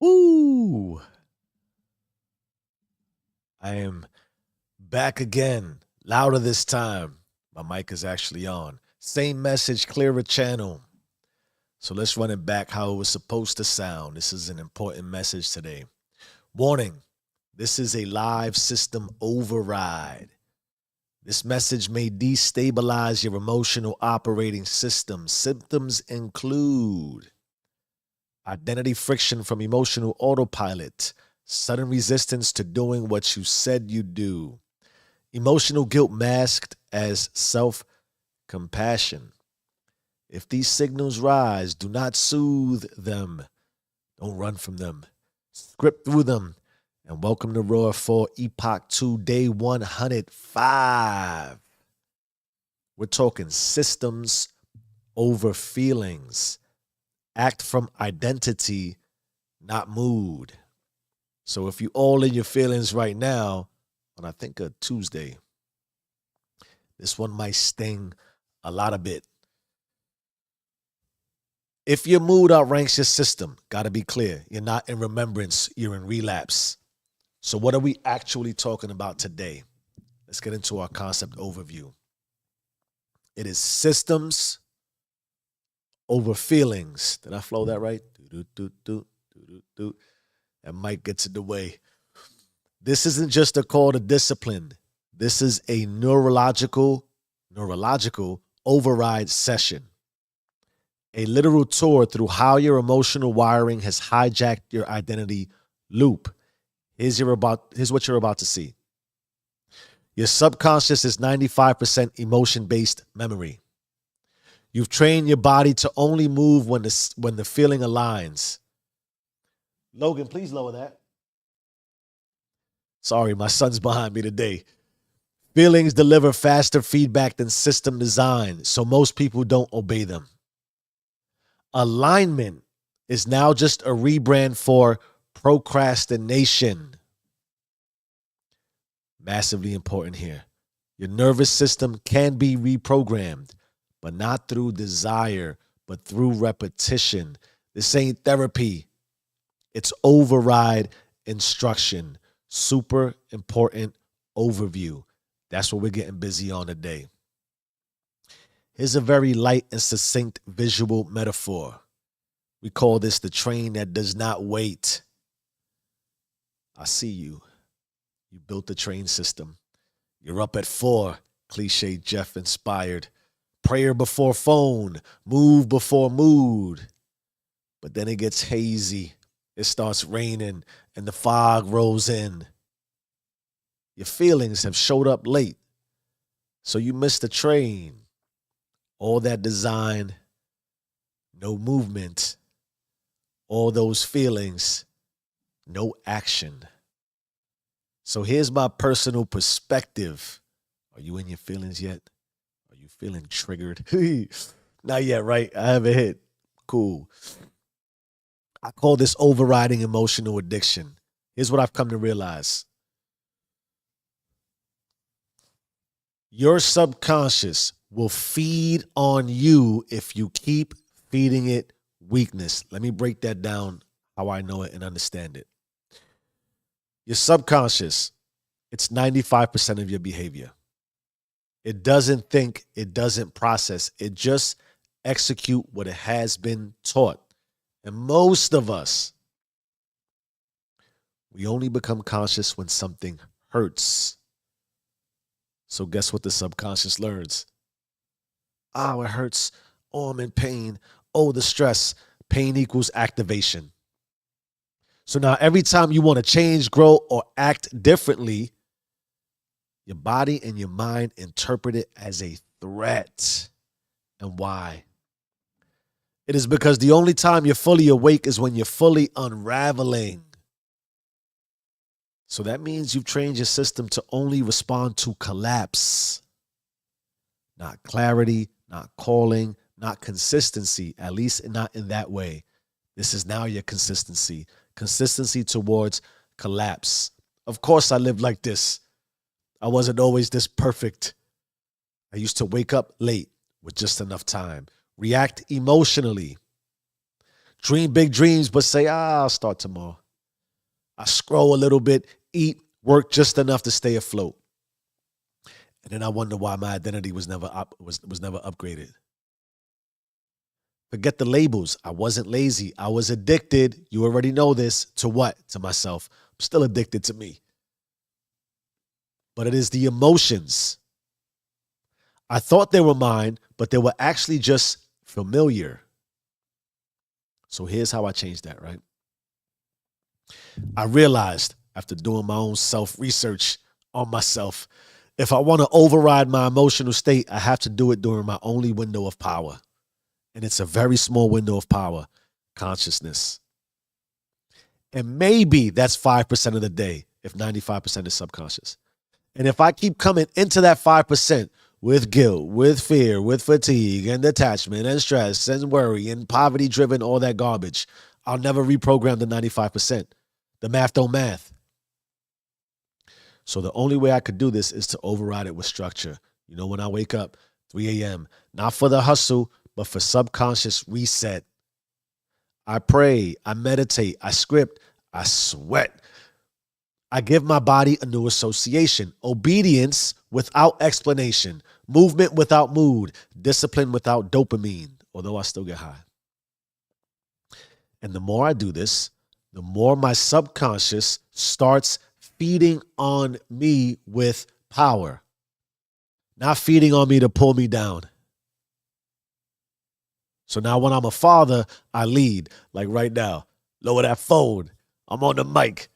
Woo! I am back again, louder this time. My mic is actually on. Same message, clearer channel. So let's run it back how it was supposed to sound. This is an important message today. Warning, this is a live system override. This message may destabilize your emotional operating system. Symptoms include identity friction from emotional autopilot, sudden resistance to doing what you said you'd do, emotional guilt masked as self-compassion. If these signals rise, do not soothe them. Don't run from them. Script through them. And welcome to Roar for Epoch 2, day 105. We're talking systems over feelings. Act from identity, not mood. So if you all in your feelings right now, on I think a Tuesday, this one might sting a lot of bit. If your mood outranks your system, got to be clear. You're not in remembrance, you're in relapse. So what are we actually talking about today? Let's get into our concept overview. It is systems over feelings. Did I flow that right? That mic gets in the way. This isn't just a call to discipline. This is a neurological override session. A literal tour through how your emotional wiring has hijacked your identity loop. Here's what you're about to see. Your subconscious is 95% emotion-based memory. You've trained your body to only move when the feeling aligns. Logan, please lower that. Sorry, my son's behind me today. Feelings deliver faster feedback than system design, so most people don't obey them. Alignment is now just a rebrand for procrastination. Massively important here. Your nervous system can be reprogrammed, but not through desire, but through repetition. This ain't therapy. It's override instruction. Super important overview. That's what we're getting busy on today. Here's a very light and succinct visual metaphor. We call this the train that does not wait. I see you. You built the train system. You're up at 4, cliche Jeff inspired. Prayer before phone, move before mood. But then it gets hazy. It starts raining and the fog rolls in. Your feelings have showed up late, so you missed the train. All that design, no movement. All those feelings, no action. So here's my personal perspective. Are you in your feelings yet? Are you feeling triggered? Not yet, right? I haven't hit. Cool. I call this overriding emotional addiction. Here's what I've come to realize. Your subconscious will feed on you if you keep feeding it weakness. Let me break that down how I know it and understand it. Your subconscious, it's 95% of your behavior. It doesn't think, it doesn't process, it just execute what it has been taught. And most of us, we only become conscious when something hurts. So guess what the subconscious learns? Oh, it hurts. Oh, I'm in pain. Oh, the stress. Pain equals activation. So now every time you want to change, grow, or act differently, your body and your mind interpret it as a threat. And why? It is because the only time you're fully awake is when you're fully unraveling. So that means you've trained your system to only respond to collapse. Not clarity, not calling, not consistency, at least not in that way. This is now your consistency. Consistency towards collapse. Of course I lived like this. I wasn't always this perfect. I used to wake up late with just enough time. React emotionally. Dream big dreams, but say, I'll start tomorrow. I scroll a little bit, eat, work just enough to stay afloat. And then I wonder why my identity was never was never upgraded. Forget the labels. I wasn't lazy. I was addicted. You already know this. To what? To myself. I'm still addicted to me. But it is the emotions. I thought they were mine, but they were actually just familiar. So here's how I changed that, right? I realized after doing my own self-research on myself, if I want to override my emotional state, I have to do it during my only window of power. And it's a very small window of power, consciousness. And maybe that's 5% of the day, if 95% is subconscious. And if I keep coming into that 5% with guilt, with fear, with fatigue and attachment and stress and worry and poverty driven, all that garbage, I'll never reprogram the 95%. The math don't math. So the only way I could do this is to override it with structure. You know, when I wake up, 3 a.m., not for the hustle, but for subconscious reset. I pray, I meditate, I script, I sweat. I give my body a new association. Obedience without explanation. Movement without mood. Discipline without dopamine, although I still get high. And the more I do this, the more my subconscious starts feeding on me with power. Not feeding on me to pull me down. So now when I'm a father, I lead. Like right now, lower that phone. I'm on the mic.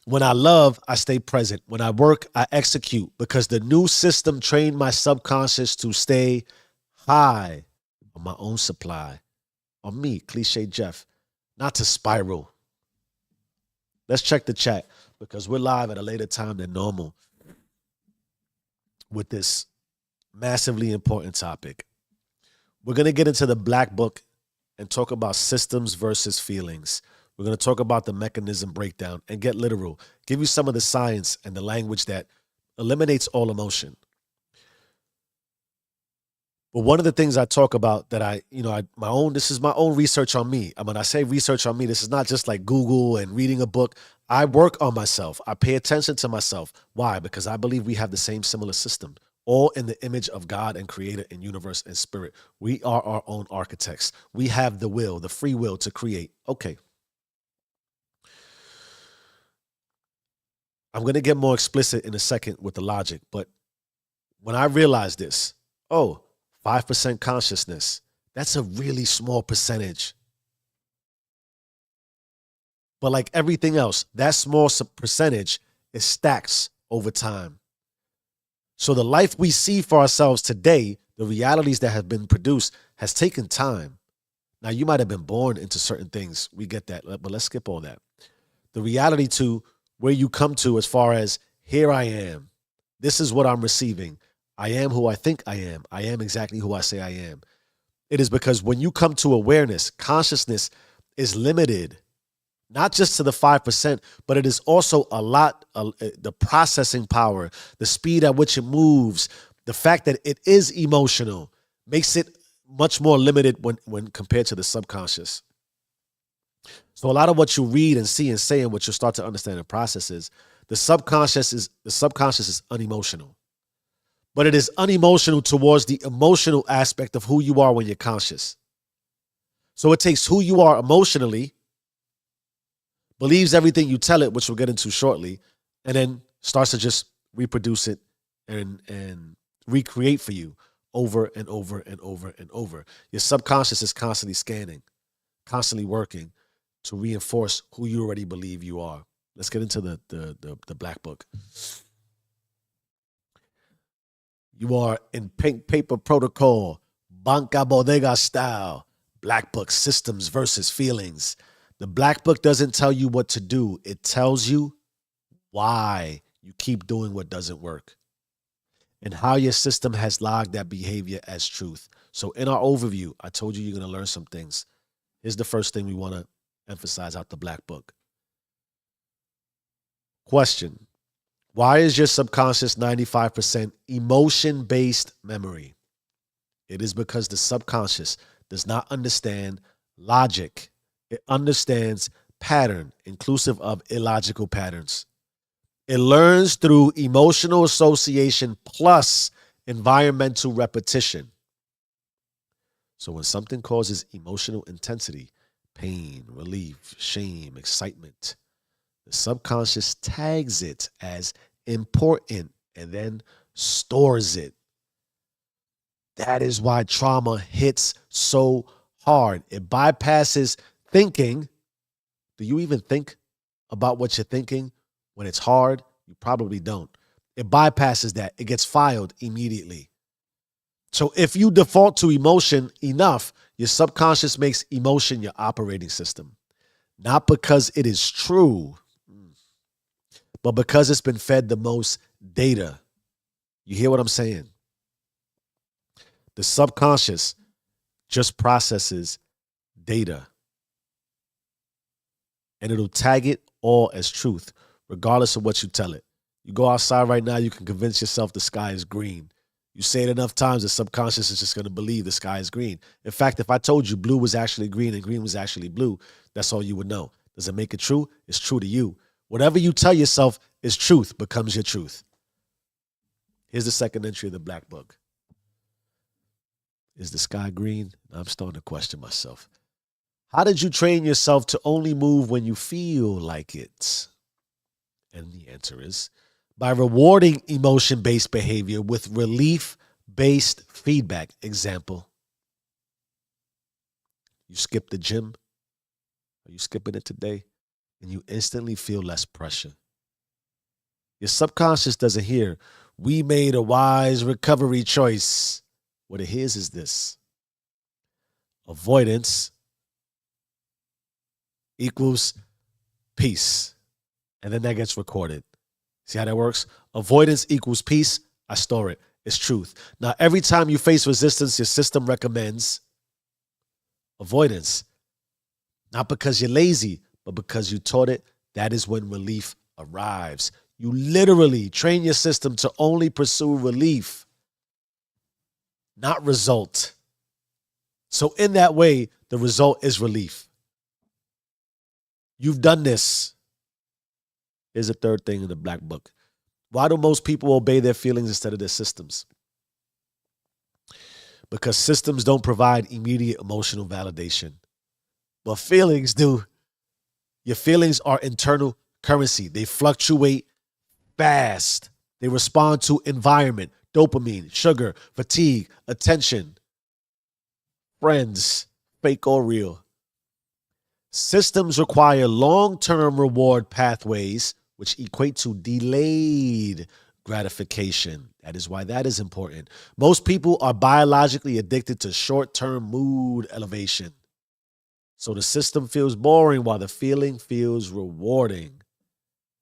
When I love, I stay present. When I work, I execute, because the new system trained my subconscious to stay high on my own supply. On me, Cliche Jeff, not to spiral. Let's check the chat, because we're live at a later time than normal with this massively important topic. We're going to get into the Black Book and talk about systems versus feelings. We're going to talk about the mechanism breakdown and get literal. Give you some of the science and the language that eliminates all emotion. But one of the things I talk about that this is my own research on me. And when I say research on me, this is not just like Google and reading a book. I work on myself. I pay attention to myself. Why? Because I believe we have the same similar system, all in the image of God and creator and universe and spirit. We are our own architects. We have the will, the free will to create. Okay. I'm going to get more explicit in a second with the logic, but when I realized this, 5% consciousness, that's a really small percentage. But like everything else, that small percentage, it stacks over time. So the life we see for ourselves today, the realities that have been produced, has taken time. Now, you might have been born into certain things. We get that, but let's skip all that. The reality to where you come to as far as, here I am. This is what I'm receiving. I am who I think I am. I am exactly who I say I am. It is because when you come to awareness, consciousness is limited, not just to the 5%, but it is also the processing power, the speed at which it moves, the fact that it is emotional makes it much more limited when compared to the subconscious. So a lot of what you read and see and say and what you'll start to understand and process is the subconscious is unemotional. But it is unemotional towards the emotional aspect of who you are when you're conscious. So it takes who you are emotionally, believes everything you tell it, which we'll get into shortly, and then starts to just reproduce it and recreate for you over and over and over and over. Your subconscious is constantly scanning, constantly working to reinforce who you already believe you are. Let's get into the Black Book. You are in pink paper protocol, banca bodega style, Black Book, systems versus feelings. The Black Book doesn't tell you what to do. It tells you why you keep doing what doesn't work and how your system has logged that behavior as truth. So in our overview, I told you you're going to learn some things. Here's the first thing we want to emphasize out the Black Book. Question: why is your subconscious 95% emotion-based memory? It is because the subconscious does not understand logic It understands pattern, inclusive of illogical patterns. It learns through emotional association plus environmental repetition. So when something causes emotional intensity, pain, relief, shame, excitement, the subconscious tags it as important and then stores it. That is why trauma hits so hard. It bypasses thinking. Do you even think about what you're thinking when it's hard? You probably don't. It bypasses that. It gets filed immediately. So if you default to emotion enough, your subconscious makes emotion your operating system. Not because it is true, but because it's been fed the most data. You hear what I'm saying? The subconscious just processes data, and it'll tag it all as truth, regardless of what you tell it. You go outside right now, you can convince yourself the sky is green. You say it enough times, the subconscious is just going to believe the sky is green. In fact, if I told you blue was actually green and green was actually blue, that's all you would know. Does it make it true? It's true to you. Whatever you tell yourself is truth becomes your truth. Here's the second entry of the Black Book. Is the sky green? I'm starting to question myself. How did you train yourself to only move when you feel like it? And the answer is by rewarding emotion-based behavior with relief-based feedback. Example, you skip the gym. Are you skipping it today? And you instantly feel less pressure. Your subconscious doesn't hear, we made a wise recovery choice. What it hears is this: avoidance equals peace. And then that gets recorded. See how that works? Avoidance equals peace. I store it. It's truth. Now, every time you face resistance, your system recommends avoidance. Not because you're lazy, but because you taught it. That is when relief arrives. You literally train your system to only pursue relief, not result. So in that way, the result is relief. You've done this. Here's a third thing in the Black Book. Why do most people obey their feelings instead of their systems? Because systems don't provide immediate emotional validation, but feelings do. Your feelings are internal currency. They fluctuate fast. They respond to environment, dopamine, sugar, fatigue, attention, friends, fake or real. Systems require long-term reward pathways, which equate to delayed gratification. That is why that is important. Most people are biologically addicted to short-term mood elevation. So the system feels boring while the feeling feels rewarding.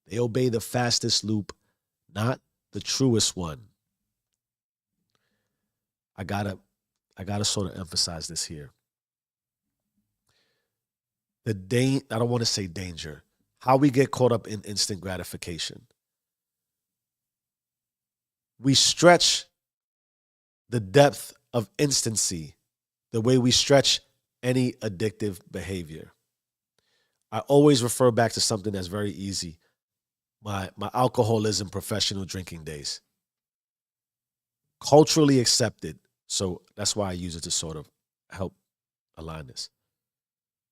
They obey the fastest loop, not the truest one. I gotta sort of emphasize this here. I don't want to say danger. How we get caught up in instant gratification. We stretch the depth of instancy the way we stretch any addictive behavior. I always refer back to something that's very easy. My alcoholism professional drinking days. Culturally accepted. So that's why I use it to sort of help align this.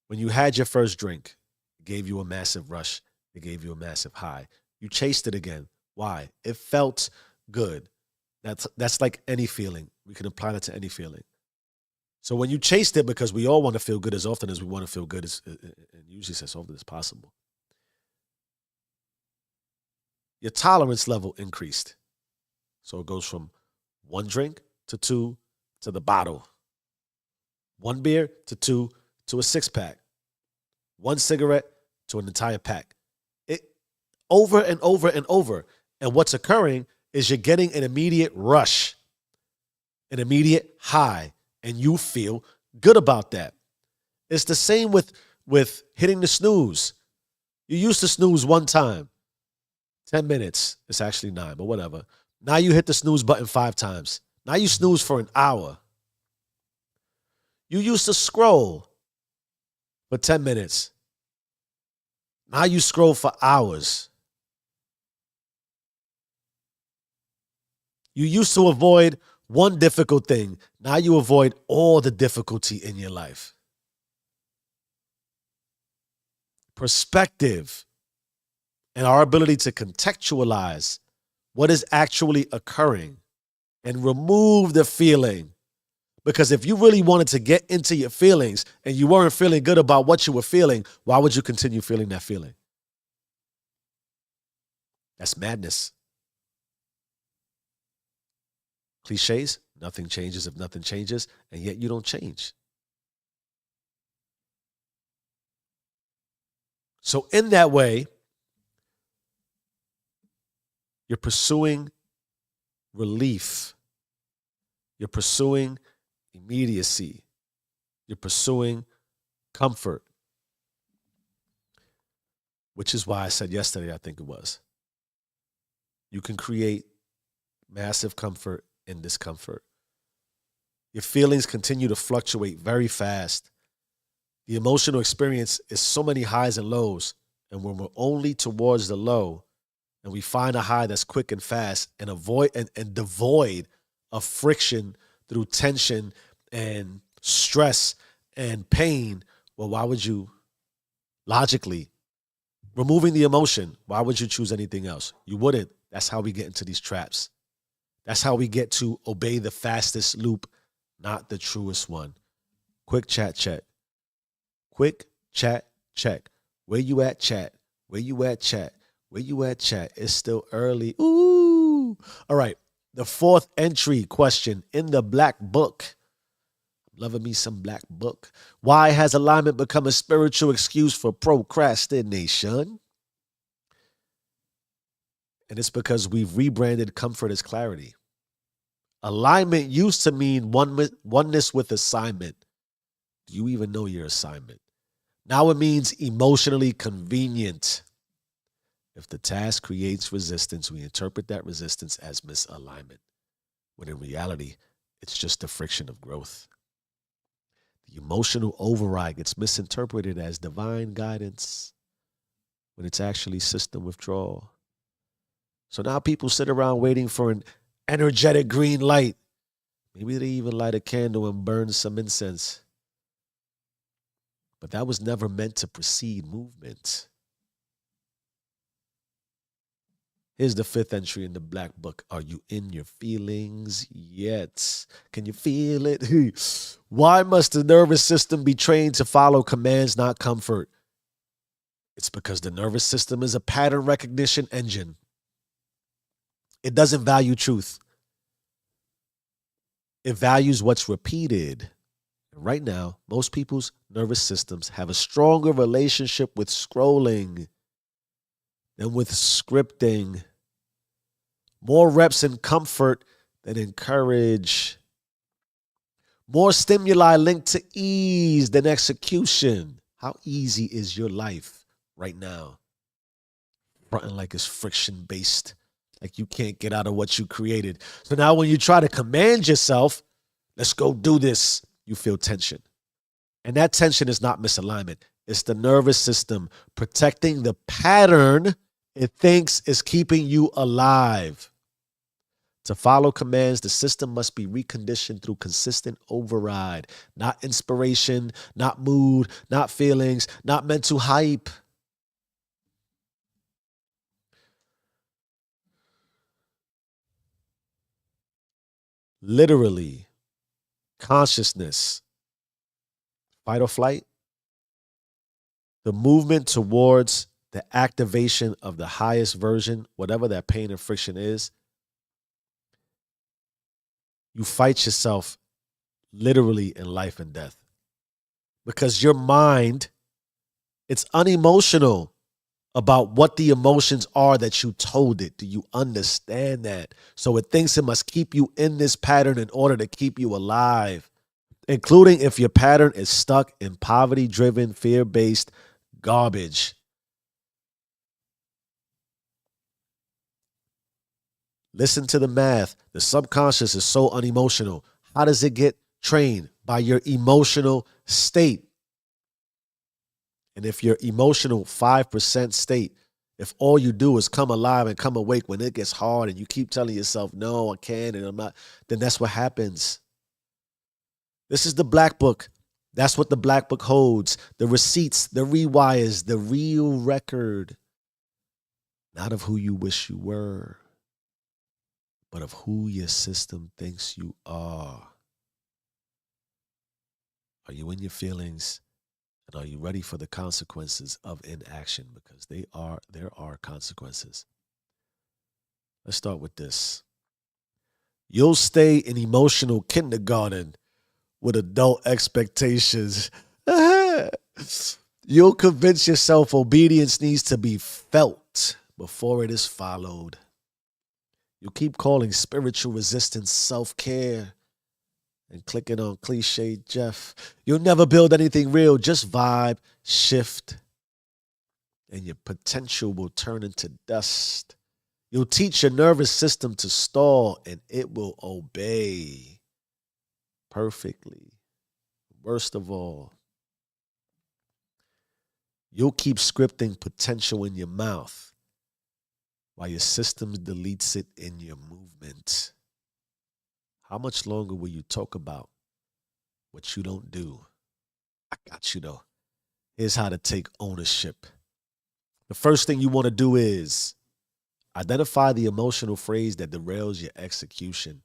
When you had your first drink, it gave you a massive rush. It gave you a massive high. You chased it again. Why? It felt good. That's like any feeling. We can apply that to any feeling. So when you chased it, because we all want to feel good as often as we want to feel good, and usually as often as possible, your tolerance level increased. So it goes from one drink to two to the bottle. One beer to two to a six-pack. One cigarette to an entire pack. It over and over and over. And what's occurring is you're getting an immediate rush, an immediate high, and you feel good about that. It's the same with hitting the snooze. You used to snooze one time, 10 minutes. It's actually 9, but whatever. Now you hit the snooze button 5 times. Now you snooze for an hour. You used to scroll for 10 minutes. Now you scroll for hours. You used to avoid one difficult thing. Now you avoid all the difficulty in your life. Perspective and our ability to contextualize what is actually occurring and remove the feeling. Because if you really wanted to get into your feelings and you weren't feeling good about what you were feeling, why would you continue feeling that feeling? That's madness. Cliches, nothing changes if nothing changes, and yet you don't change. So in that way, you're pursuing relief. You're pursuing immediacy. You're pursuing comfort, which is why I said yesterday, I think it was, you can create massive comfort in discomfort. Your feelings continue to fluctuate very fast. The emotional experience is so many highs and lows. And when we're only towards the low and we find a high that's quick and fast and devoid of friction through tension and stress and pain, well, why would you logically, removing the emotion, why would you choose anything else? You wouldn't. That's how we get into these traps. That's how we get to obey the fastest loop, not the truest one. Quick chat check. Quick chat check. Where you at, chat? Where you at, chat? Where you at, chat? It's still early. Ooh. All right. The fourth entry question in the black book. Loving me some black book. Why has alignment become a spiritual excuse for procrastination? And it's because we've rebranded comfort as clarity. Alignment used to mean oneness with assignment. Do you even know your assignment? Now it means emotionally convenient. If the task creates resistance, we interpret that resistance as misalignment, when in reality, it's just the friction of growth. The emotional override gets misinterpreted as divine guidance when it's actually system withdrawal. So now people sit around waiting for an energetic green light. Maybe they even light a candle and burn some incense. But that was never meant to precede movement. Here's the fifth entry in the black book. Are you in your feelings yet? Can you feel it? Why must the nervous system be trained to follow commands, not comfort? It's because the nervous system is a pattern recognition engine. It doesn't value truth. It values what's repeated. Right now, most people's nervous systems have a stronger relationship with scrolling than with scripting. More reps in comfort than in courage. More stimuli linked to ease than execution. How easy is your life right now? Fronting like it's friction-based, like you can't get out of what you created. So now when you try to command yourself, let's go do this, you feel tension. And that tension is not misalignment. It's the nervous system protecting the pattern it thinks is keeping you alive. To follow commands, the system must be reconditioned through consistent override, not inspiration, not mood, not feelings, not mental hype. Literally, consciousness, fight or flight, the movement towards the activation of the highest version, whatever that pain and friction is. You fight yourself literally in life and death because your mind, it's unemotional about what the emotions are that you told it. Do you understand that? So it thinks it must keep you in this pattern in order to keep you alive, including if your pattern is stuck in poverty-driven, fear-based garbage. Listen to the math. The subconscious is so unemotional. How does it get trained? By your emotional state. And if your emotional 5% state, if all you do is come alive and come awake when it gets hard and you keep telling yourself, no, I can't and I'm not, then that's what happens. This is the black book. That's what the black book holds. The receipts, the rewires, the real record, not of who you wish you were, but of who your system thinks you are. Are you in your feelings? And are you ready for the consequences of inaction? Because there are consequences. Let's start with this. You'll stay in emotional kindergarten with adult expectations. You'll convince yourself obedience needs to be felt before it is followed. You'll keep calling spiritual resistance self-care and clicking on cliche Jeff. You'll never build anything real, just vibe, shift, and your potential will turn into dust. You'll teach your nervous system to stall and it will obey perfectly. Worst of all, you'll keep scripting potential in your mouth while your system deletes it in your movement. How much longer will you talk about what you don't do? I got you though. Here's how to take ownership. The first thing you want to do is identify the emotional phrase that derails your execution.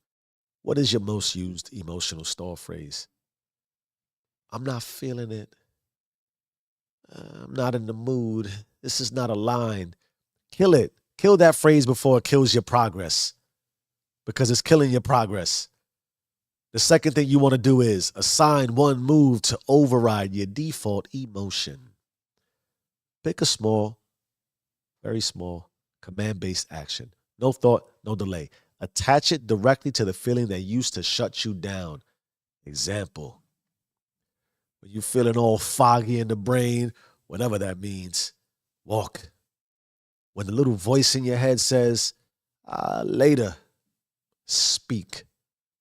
What is your most used emotional stall phrase? I'm not feeling it. I'm not in the mood. This is not aligned. Kill it. Kill that phrase before it kills your progress, because it's killing your progress. The second thing you want to do is assign one move to override your default emotion. Pick a small, very small, command-based action. No thought, no delay. Attach it directly to the feeling that used to shut you down. Example, when you're feeling all foggy in the brain, whatever that means, walk. When the little voice in your head says, later, speak.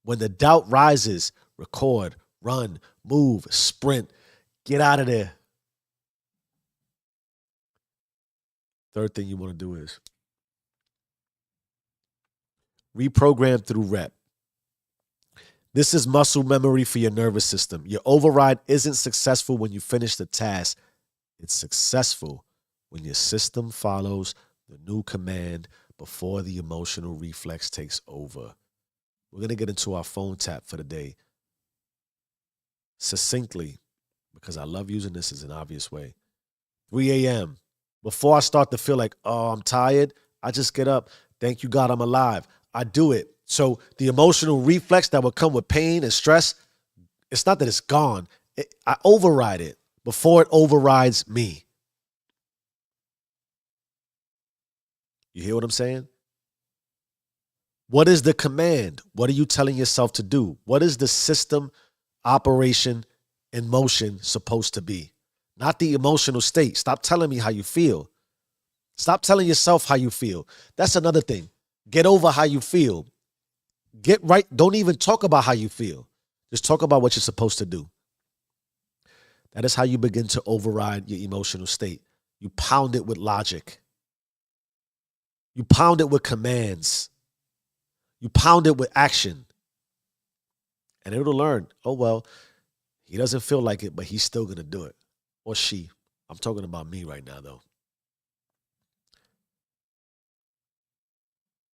When the doubt rises, record, run, move, sprint, get out of there. Third thing you want to do is reprogram through rep. This is muscle memory for your nervous system. Your override isn't successful when you finish the task. It's successful when your system follows the new command before the emotional reflex takes over. We're going to get into our phone tap for the day succinctly, because I love using this as an obvious way. 3 a.m. Before I start to feel like, oh, I'm tired, I just get up. Thank you, God, I'm alive. I do it. So the emotional reflex that would come with pain and stress, it's not that it's gone. I override it before it overrides me. You hear what I'm saying? What is the command? What are you telling yourself to do? What is the system operation in motion supposed to be? Not the emotional state. Stop telling me how you feel. Stop telling yourself how you feel. That's another thing. Get over how you feel. Get right. Don't even talk about how you feel. Just talk about what you're supposed to do. That is how you begin to override your emotional state. You pound it with logic. You pound it with commands. You pound it with action. And it'll learn, oh, well, he doesn't feel like it, but he's still going to do it. Or she. I'm talking about me right now, though.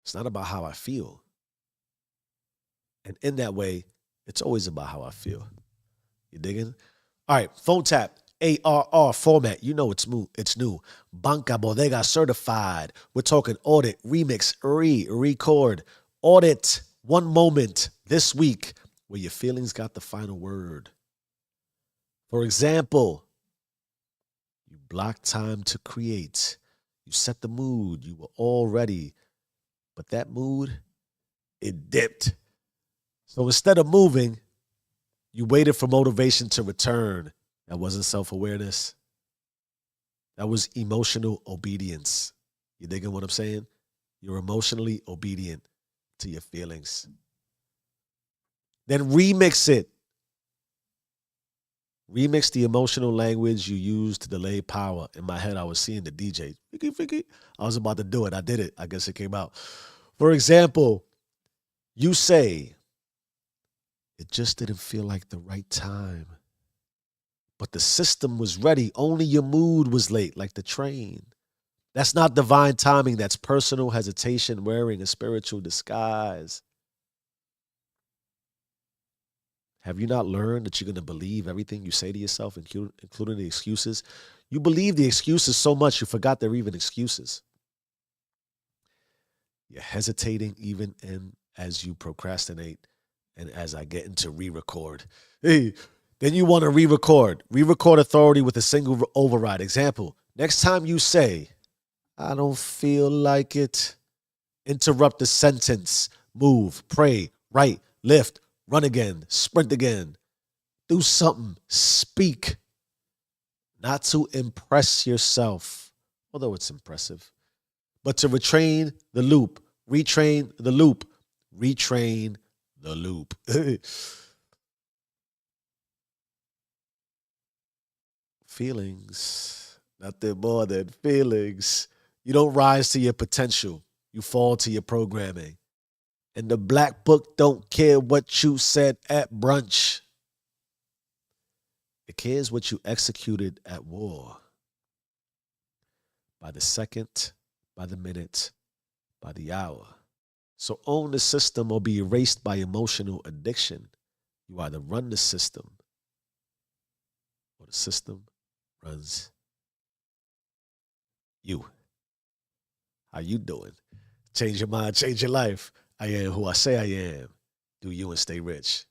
It's not about how I feel. And in that way, it's always about how I feel. You digging? All right, phone tap. ARR format. You know it's new. Banca Bodega certified. We're talking audit, remix, record, audit. One moment this week where your feelings got the final word. For example, you block time to create. You set the mood. You were all ready. But that mood, it dipped. So instead of moving, you waited for motivation to return. That wasn't self-awareness. That was emotional obedience. You digging what I'm saying? You're emotionally obedient to your feelings. Then remix it. Remix the emotional language you use to delay power. In my head, I was seeing the DJ. Freaky, freaky. I was about to do it. I did it. I guess it came out. For example, you say, it just didn't feel like the right time. But the system was ready. Only your mood was late, like the train. That's not divine timing. That's personal hesitation wearing a spiritual disguise. Have you not learned that you're going to believe everything you say to yourself, including the excuses? You believe the excuses so much you forgot they're even excuses. You're hesitating even as you procrastinate and as I get into re-record. Hey, then you want to re-record. Re-record authority with a single override. Example, next time you say, I don't feel like it, interrupt the sentence. Move, pray, write, lift, run again, sprint again. Do something. Speak. Not to impress yourself, although it's impressive, but to retrain the loop. Retrain the loop. Retrain the loop. Feelings. Nothing more than feelings. You don't rise to your potential. You fall to your programming. And the black book don't care what you said at brunch. It cares what you executed at war. By the second, by the minute, by the hour. So own the system or be erased by emotional addiction. You either run the system or the system runs you. How you doing? Change your mind, change your life. I am who I say I am. Do you and stay rich.